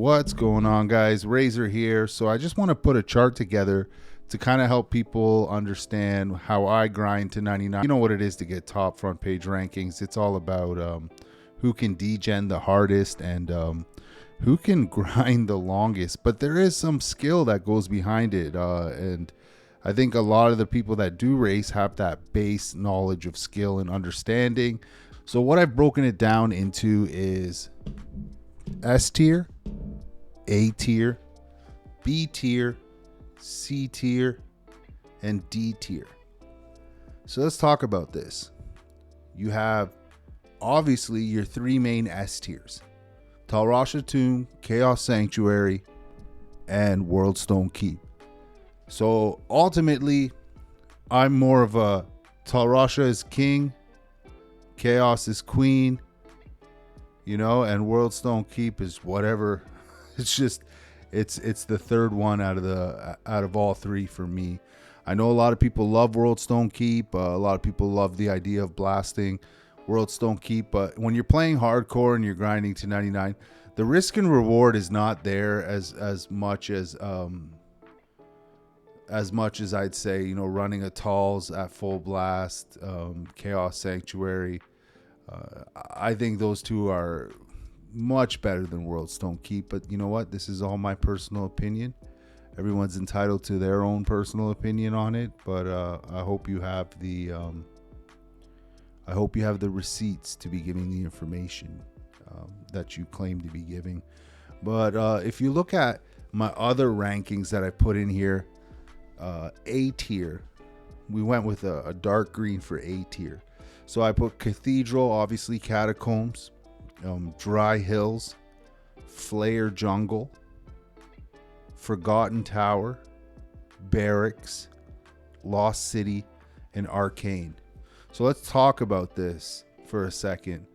What's going on, guys? Razor here. So I just want to put a chart together to kind of help people understand how I grind to 99. You know what it is to get top front page rankings. It's all about who can degen the hardest and who can grind the longest. But there is some skill that goes behind it. And I think a lot of the people that do race have that base knowledge of skill and understanding. So what I've broken it down into is S tier, A tier, B tier, C tier, and D tier. So let's talk about this. You have obviously your three main S tiers: Tal Rasha Tomb, Chaos Sanctuary, and World Stone Keep. So ultimately, I'm more of a Tal Rasha is king, Chaos is queen, and World Stone Keep is whatever. It's just it's the third one out of all three for me. I know a lot of people love World Stone Keep. A lot of people love the idea of blasting World Stone Keep, but when you're playing hardcore and you're grinding to 99, the risk and reward is not there as much as I'd say, running a Tals at full blast, Chaos Sanctuary. I think those two are much better than World Stone Keep, but you know what? This is all my personal opinion. Everyone's entitled to their own personal opinion on it, but I hope you have the receipts to be giving the information that you claim to be giving. But if you look at my other rankings that I put in here, A tier, we went with a dark green for A tier. So I put Cathedral, obviously Catacombs, Dry Hills, Flare Jungle, Forgotten Tower, Barracks, Lost City, and Arcane. So let's talk about this for a second.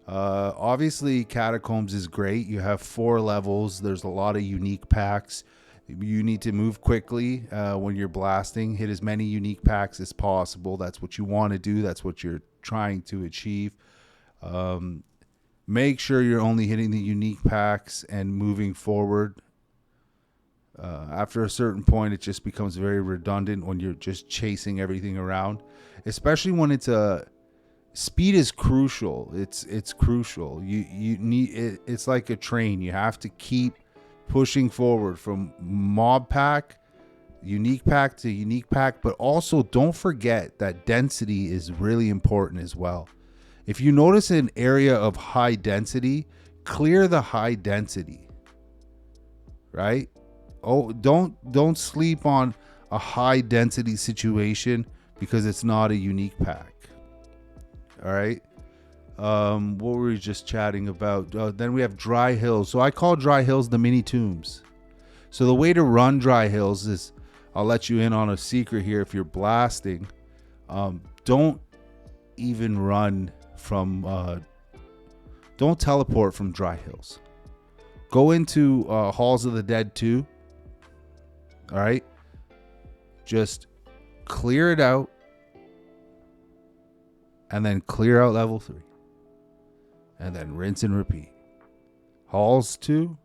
Obviously, Catacombs is great. You have 4 levels. There's a lot of unique packs. You need to move quickly when you're blasting. Hit as many unique packs as possible. That's what you want to do. That's what you're trying to achieve. Make sure you're only hitting the unique packs and moving forward. After a certain point, it just becomes very redundant when you're just chasing everything around, especially when it's speed is crucial. It's crucial. You need it. It's like a train. You have to keep pushing forward from mob pack, unique pack to unique pack, but also don't forget that density is really important as well. If you notice an area of high density, clear the high density, right? Oh, don't sleep on a high density situation because it's not a unique pack. All right. What were we just chatting about? Then we have Dry Hills. So I call Dry Hills the mini tombs. So the way to run Dry Hills is, I'll let you in on a secret here. If you're blasting, don't even run from, don't teleport from Dry Hills. Go into Halls of the Dead 2. All right. Just clear it out and then clear out level 3. And then rinse and repeat. Halls 2,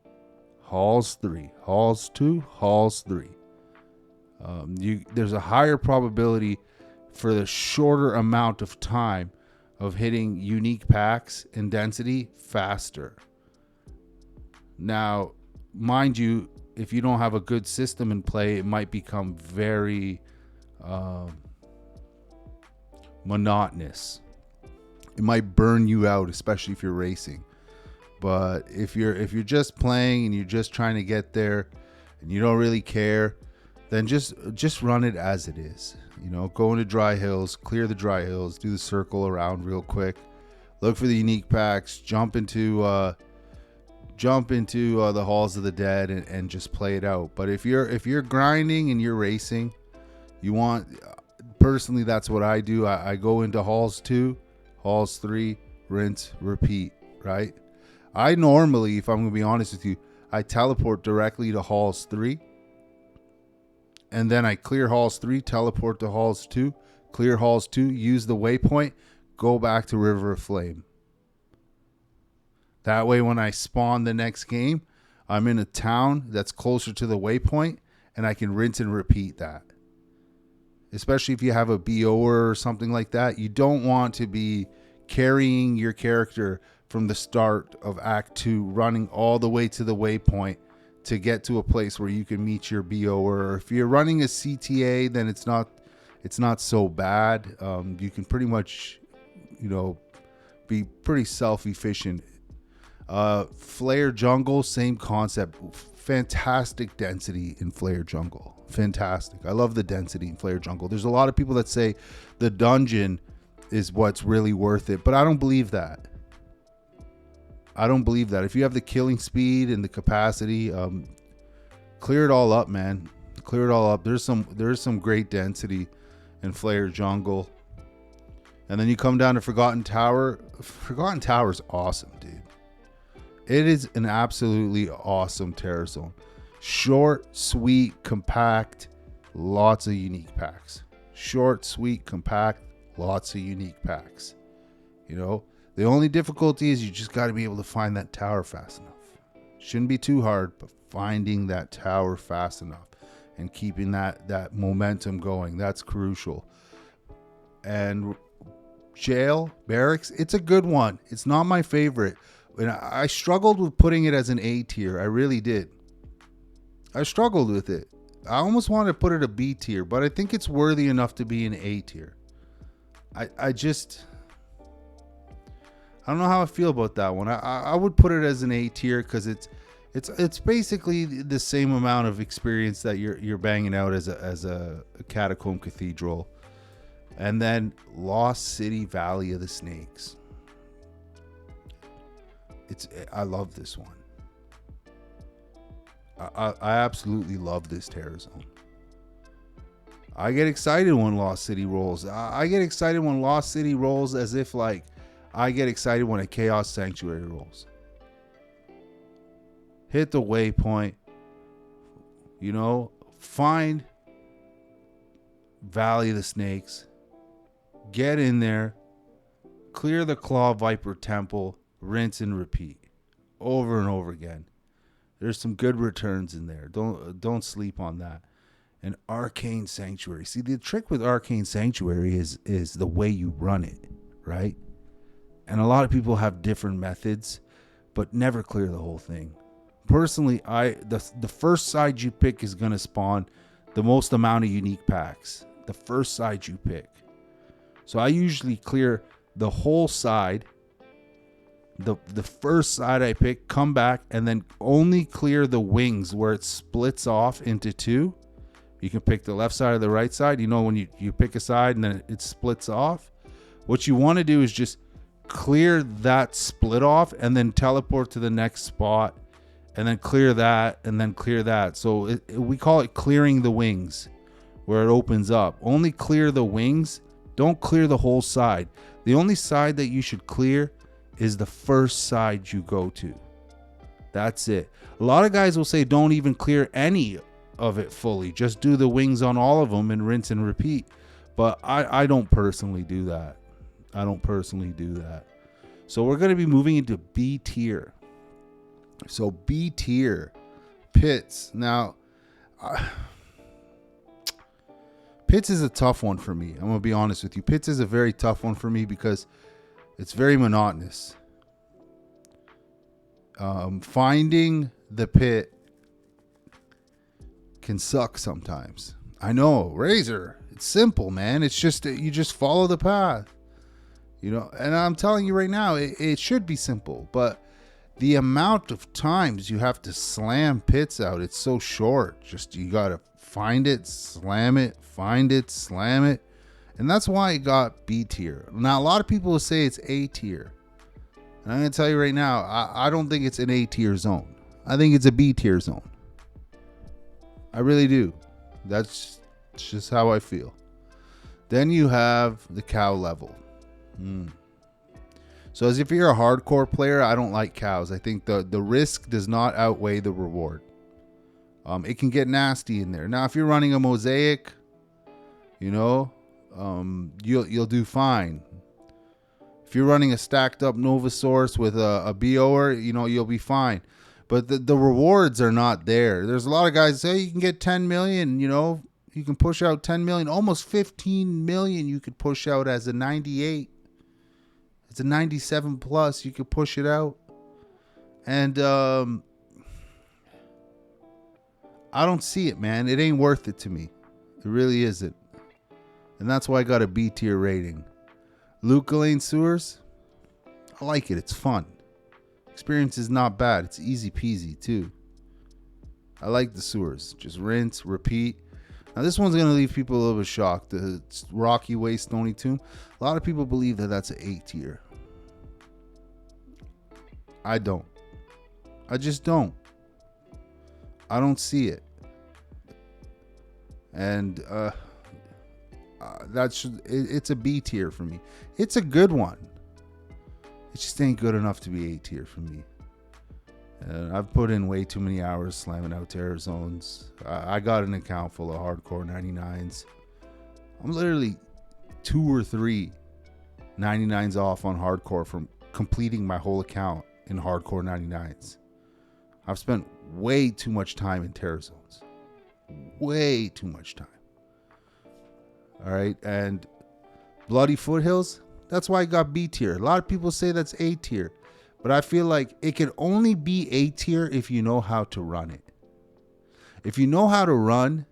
Halls 3, Halls 2, Halls 3. There's a higher probability for the shorter amount of time of hitting unique packs and density faster. Now, mind you, if you don't have a good system in play, it might become very monotonous. It might burn you out, especially if you're racing. But if you're just playing and you're just trying to get there and you don't really care, then just run it as it is. Go into Dry Hills, clear the Dry Hills, do the circle around real quick, look for the unique packs, jump into the Halls of the Dead and just play it out. But if you're grinding and you're racing, personally, that's what I do. I go into Halls 2, Halls 3, rinse, repeat, right? I normally, if I'm going to be honest with you, I teleport directly to Halls 3. And then I clear Halls 3, teleport to Halls 2, clear Halls 2, use the waypoint, go back to River of Flame. That way, when I spawn the next game, I'm in a town that's closer to the waypoint, and I can rinse and repeat that. Especially if you have a BOer or something like that, you don't want to be carrying your character from the start of Act 2, running all the way to the waypoint to get to a place where you can meet your BOer. Or if you're running a CTA, then it's not so bad. You can pretty much, be pretty self-efficient. Flare Jungle, same concept. Fantastic density in Flare Jungle. Fantastic. I love the density in Flare Jungle. There's a lot of people that say the dungeon is what's really worth it, but I don't believe that. If you have the killing speed and the capacity, clear it all up, man. Clear it all up. There's some great density in Flare Jungle. And then you come down to Forgotten Tower. Forgotten Tower is awesome, dude. It is an absolutely awesome terror zone. Short, sweet, compact, lots of unique packs. Short, sweet, compact, lots of unique packs. The only difficulty is you just got to be able to find that tower fast enough. Shouldn't be too hard, but finding that tower fast enough and keeping that momentum going, that's crucial. And jail, barracks, it's a good one. It's not my favorite. And I struggled with putting it as an A tier. I really did. I struggled with it. I almost wanted to put it a B tier, but I think it's worthy enough to be an A tier. I don't know how I feel about that one. I would put it as an A tier because it's basically the same amount of experience that you're banging out as a Catacomb Cathedral. And then Lost City Valley of the Snakes. I love this one. I absolutely love this terror zone. I get excited when Lost City rolls. I get excited when Lost City rolls as if like I get excited when a Chaos Sanctuary rolls. Hit the waypoint. Find Valley of the Snakes. Get in there. Clear the Claw Viper Temple. Rinse and repeat. Over and over again. There's some good returns in there. Don't sleep on that. And Arcane Sanctuary. See, the trick with Arcane Sanctuary is the way you run it, right? And a lot of people have different methods, but never clear the whole thing. Personally, the first side you pick is going to spawn the most amount of unique packs. The first side you pick. So I usually clear the whole side. The first side I pick, come back, and then only clear the wings where it splits off into two. You can pick the left side or the right side. When you pick a side and then it splits off. What you want to do is just clear that split off and then teleport to the next spot and then clear that and then clear that. So we call it clearing the wings where it opens up. Only clear the wings. Don't clear the whole side. The only side that you should clear is the first side you go to. That's it. A lot of guys will say don't even clear any of it fully. Just do the wings on all of them and rinse and repeat. But I don't personally do that. So we're going to be moving into B tier. So B tier. Pits. Now, Pits is a tough one for me. I'm going to be honest with you. Pits is a very tough one for me because it's very monotonous. Finding the pit can suck sometimes. I know, Razor. It's simple, man. It's just you just follow the path. And I'm telling you right now, it should be simple, but the amount of times you have to slam pits out, it's so short. Just you got to find it, slam it, find it, slam it. And that's why it got B tier. Now, a lot of people will say it's A tier. And I'm going to tell you right now, I don't think it's an A tier zone. I think it's a B tier zone. I really do. That's just how I feel. Then you have the cow level. So as if you're a hardcore player, I don't like cows. I think the risk does not outweigh the reward. It can get nasty in there. Now, if you're running a mosaic, you'll do fine. If you're running a stacked up Nova Source with a BOer, you'll be fine. but the rewards are not there. There's a lot of guys say, hey, you can get 10 million, you know, you can push out 10 million, almost 15 million you could push out as a 98. It's a 97 plus, you could push it out. And I don't see it, man. It ain't worth it to me. It really isn't. And that's why I got a B tier rating. Luca Lane Sewers, I like it. It's fun. Experience is not bad. It's easy peasy too. I like the sewers. Just rinse, repeat. Now this one's gonna leave people a little bit shocked. The Rocky Way Stony Tomb. A lot of people believe that that's an A tier. I don't. I just don't. I don't see it. And it's a B tier for me. It's a good one. It just ain't good enough to be A tier for me. I've put in way too many hours slamming out terror zones. I got an account full of hardcore 99s. I'm literally 2 or 3 99s off on hardcore from completing my whole account in hardcore 99s. I've spent way too much time in terror zones. Way too much time. All right. And Bloody Foothills, that's why I got B tier. A lot of people say that's A tier, but I feel like it can only be A tier if you know how to run it. If you know how to run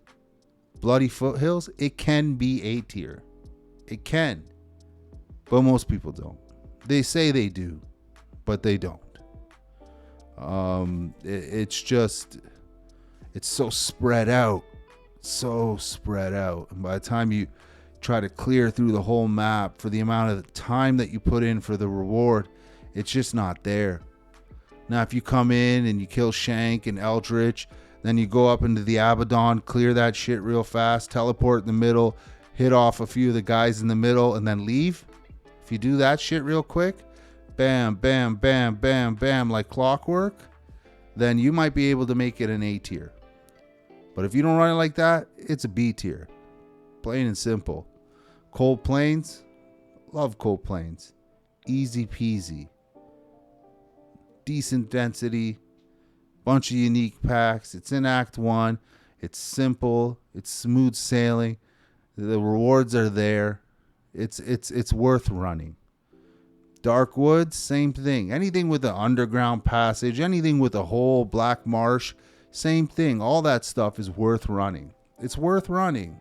Bloody Foothills, it can be A tier. It can. But most people don't. They say they do, but they don't. It's so spread out. So spread out. And by the time you try to clear through the whole map for the amount of time that you put in for the reward, it's just not there. Now, if you come in and you kill Shank and Eldritch, then you go up into the Abaddon, clear that shit real fast, teleport in the middle, hit off a few of the guys in the middle, and then leave. If you do that shit real quick, bam, bam, bam, bam, bam, like clockwork, then you might be able to make it an A tier. But if you don't run it like that, it's a B tier. Plain and simple. Cold Plains, love Cold Plains. Easy peasy. Decent density. Bunch of unique packs. It's in Act 1. It's simple. It's smooth sailing. The rewards are there. It's worth running. Dark Woods, same thing. Anything with an underground passage, anything with a whole black marsh, same thing. All that stuff is worth running. It's worth running.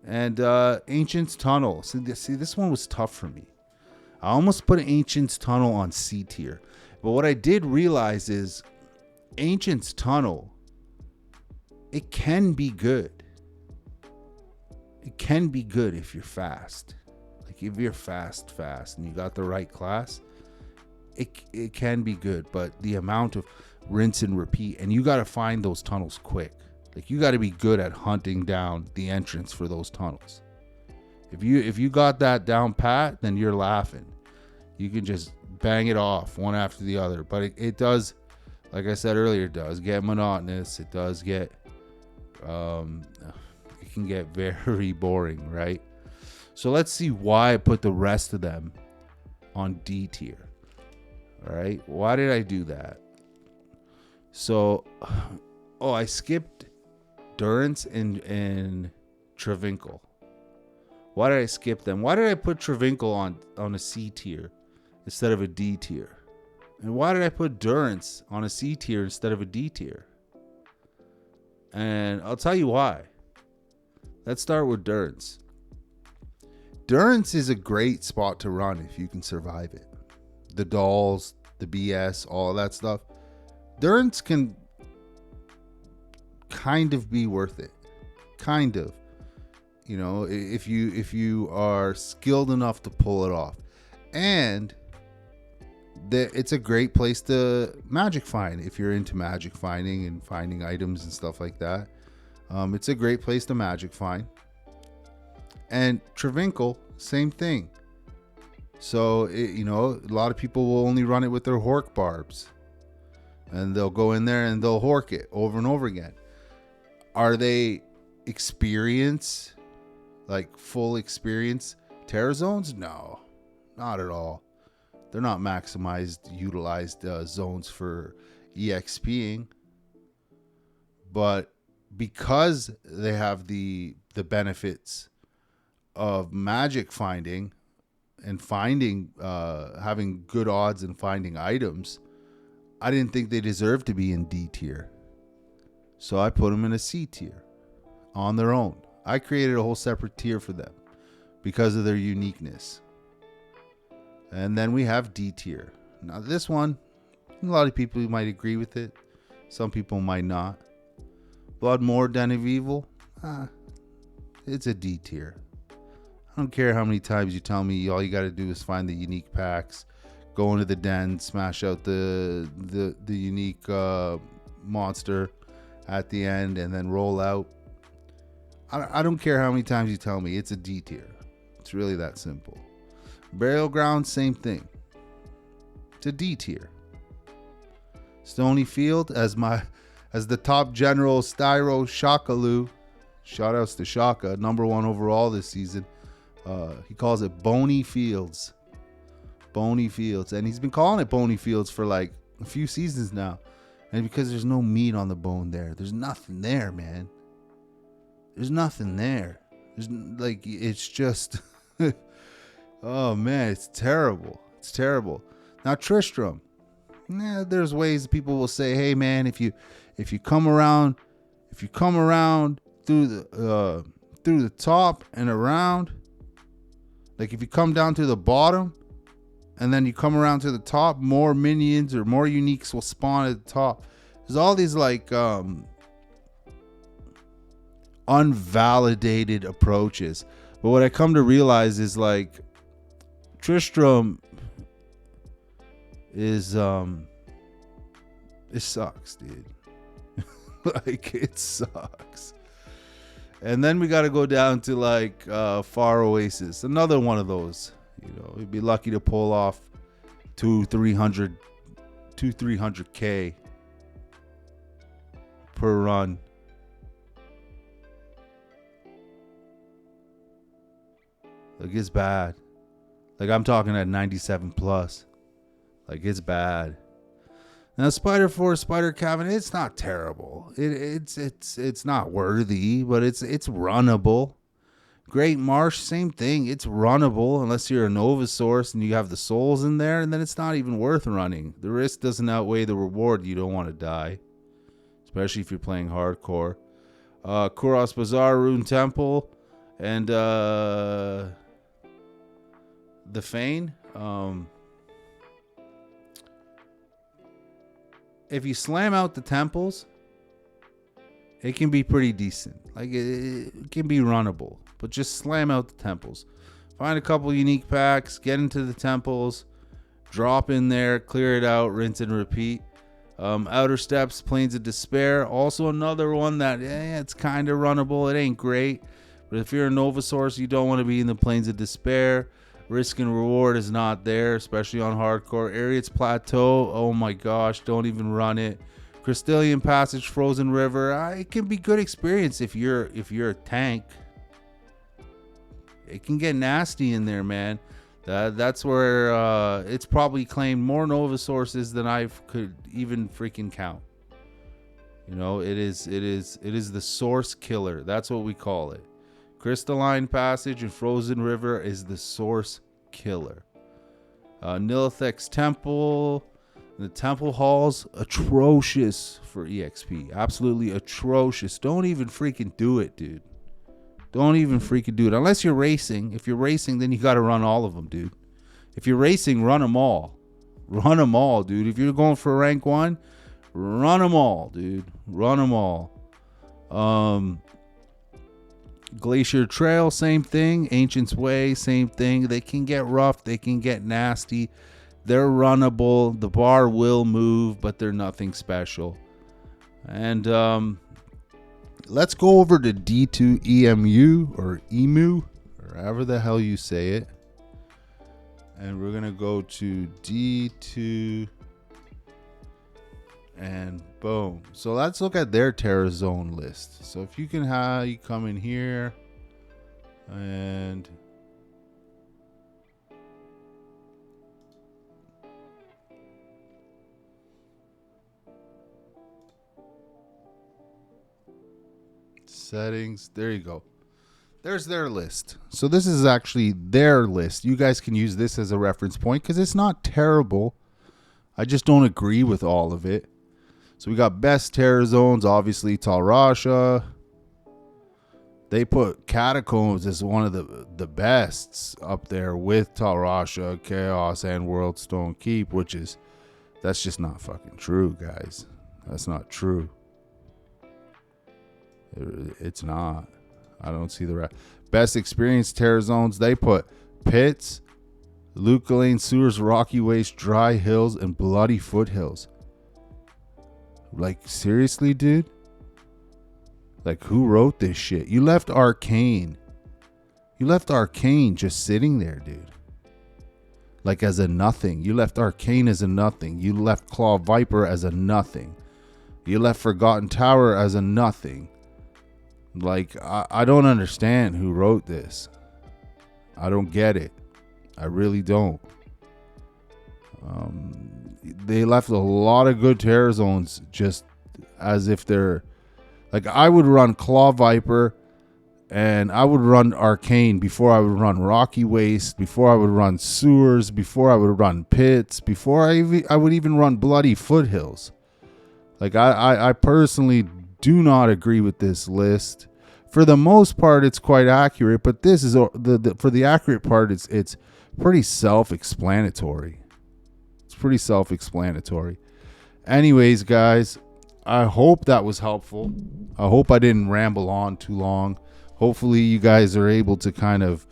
And Ancient's Tunnel. See, this one was tough for me. I almost put Ancient's Tunnel on C tier. But what I did realize is Ancient's Tunnel, it can be good. It can be good if you're fast. Like if you're fast and you got the right class, it can be good. But the amount of rinse and repeat, and you got to find those tunnels quick. Like you got to be good at hunting down the entrance for those tunnels. If you got that down pat, then you're laughing. You can just bang it off one after the other. But it does, like I said earlier, it does get monotonous. It does get, it can get very boring, right? So let's see why I put the rest of them on D tier. All right, why did I do that? So, I skipped Durance and Travinkle. Why did I skip them? Why did I put Travinkle on a C tier instead of a D tier? And why did I put Durance on a C tier instead of a D tier? And I'll tell you why. Let's start with Durance. Durance is a great spot to run if you can survive it. The dolls, the BS, all of that stuff. Durance can kind of be worth it. Kind of. You know, if you are skilled enough to pull it off. And it's a great place to magic find if you're into magic finding and finding items and stuff like that. It's a great place to magic find. And Travinkle, same thing. So, a lot of people will only run it with their Hork barbs. And they'll go in there and they'll Hork it over and over again. Are they experience, like full experience terror zones? No, not at all. They're not maximized, utilized zones for EXPing. But because they have the benefits of magic finding and finding, having good odds and finding items, I didn't think they deserved to be in D tier. So I put them in a C tier on their own. I created a whole separate tier for them because of their uniqueness. And then we have D tier. Now this one, a lot of people might agree with it. Some people might not. Bloodmore, Den of Evil, it's a D tier. I don't care how many times you tell me all you got to do is find the unique packs, go into the den, smash out the unique monster at the end, and then roll out. I don't care how many times you tell me, it's a D tier. It's really that simple. Burial Ground, same thing. It's a D tier. Stony Field, as the top general, Styro Shakalu, shout outs to Shaka, number 1 overall this season. He calls it Bony Fields. Bony Fields. And he's been calling it Bony Fields for like a few seasons now. And because there's no meat on the bone there. There's nothing there, man. There's nothing there. It's just... oh, man, it's terrible. It's terrible. Now, Tristram. There's ways people will say, hey, man, if you come around through the top and around, like if you come down to the bottom and then you come around to the top, more minions or more uniques will spawn at the top. There's all these like unvalidated approaches. But what I come to realize is like Tristram is it sucks, dude. Like it sucks. And then we got to go down to like Far Oasis, another one of those. You know, we'd be lucky to pull off 300K per run. Like it's bad. Like I'm talking at 97 plus. Like it's bad. Now Spider Force, Spider Cabinet, it's not terrible. It's not worthy, but it's runnable. Great Marsh, same thing. It's runnable unless you're a Nova Source and you have the souls in there, and then it's not even worth running. The risk doesn't outweigh the reward. You don't want to die, especially if you're playing hardcore. Kuros Bazaar, Rune Temple, and the Fane. If you slam out the temples, it can be pretty decent. Like it can be runnable, but just slam out the temples. Find a couple unique packs, get into the temples, drop in there, clear it out, rinse and repeat. Outer Steps, Plains of Despair, also another one that it's kind of runnable. It ain't great, but if you're a Nova Source, you don't want to be in the Plains of Despair. Risk and reward is not there, especially on hardcore. Ariat's Plateau, oh my gosh, don't even run it. Crystallian Passage, Frozen River, it can be good experience if you're a tank. It can get nasty in there, man. That's where it's probably claimed more Nova Sources than I could even freaking count. You know, it is the source killer. That's what we call it. Crystalline Passage and Frozen River is the source killer. Nilithek's Temple, the Temple Halls, atrocious for EXP. Absolutely atrocious. Don't even freaking do it, dude. Don't even freaking do it. Unless you're racing. If you're racing, then you got to run all of them, dude. If you're racing, run them all. Run them all, dude. If you're going for rank 1, run them all, dude. Run them all. Glacier Trail, same thing. Ancient's Way, same thing. They can get rough. They can get nasty. They're runnable. The bar will move, but they're nothing special. And let's go over to D2 EMU or EMU, or however the hell you say it. And we're going to go to D2 and boom. So let's look at their Terra Zone list. So if you can you come in here and Settings. There you go. There's their list. So this is actually their list. You guys can use this as a reference point because it's not terrible. I just don't agree with all of it. So we got best terror zones, obviously Tal Rasha. They put Catacombs as one of the bests up there with Tal Rasha, Chaos, and World Stone Keep, that's just not fucking true, guys. That's not true. It's not. I don't see the best experience terror zones. They put Pits, Luca Lane Sewers, Rocky Waste, Dry Hills, and Bloody Foothills. Like, seriously, dude? Like, who wrote this shit? You left Arcane. You left Arcane just sitting there, dude. Like, as a nothing. You left Arcane as a nothing. You left Claw Viper as a nothing. You left Forgotten Tower as a nothing. Like, I don't understand who wrote this. I don't get it. I really don't. They left a lot of good terror zones just as if they're like, I would run Claw Viper and I would run Arcane before I would run Rocky Waste, before I would run Sewers, before I would run Pits, before I would even run Bloody Foothills. Like, I personally do not agree with this list. For the most part, it's quite accurate, but this is for the accurate part, it's pretty self-explanatory. It's pretty self-explanatory. Anyways, guys, I hope that was helpful. I hope I didn't ramble on too long. Hopefully you guys are able to kind of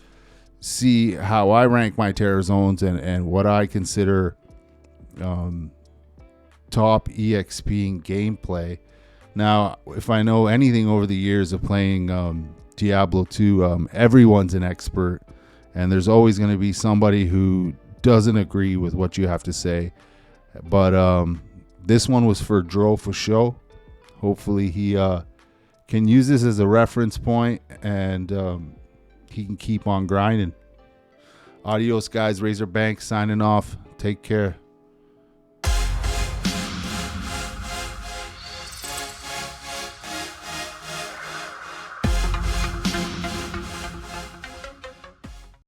see how I rank my terror zones and what I consider top EXP in gameplay. Now, if I know anything over the years of playing Diablo 2, everyone's an expert, and there's always going to be somebody who doesn't agree with what you have to say. But this one was for Dro for show. Hopefully he can use this as a reference point, and he can keep on grinding. Adios, guys. RayzorBanks signing off. Take care.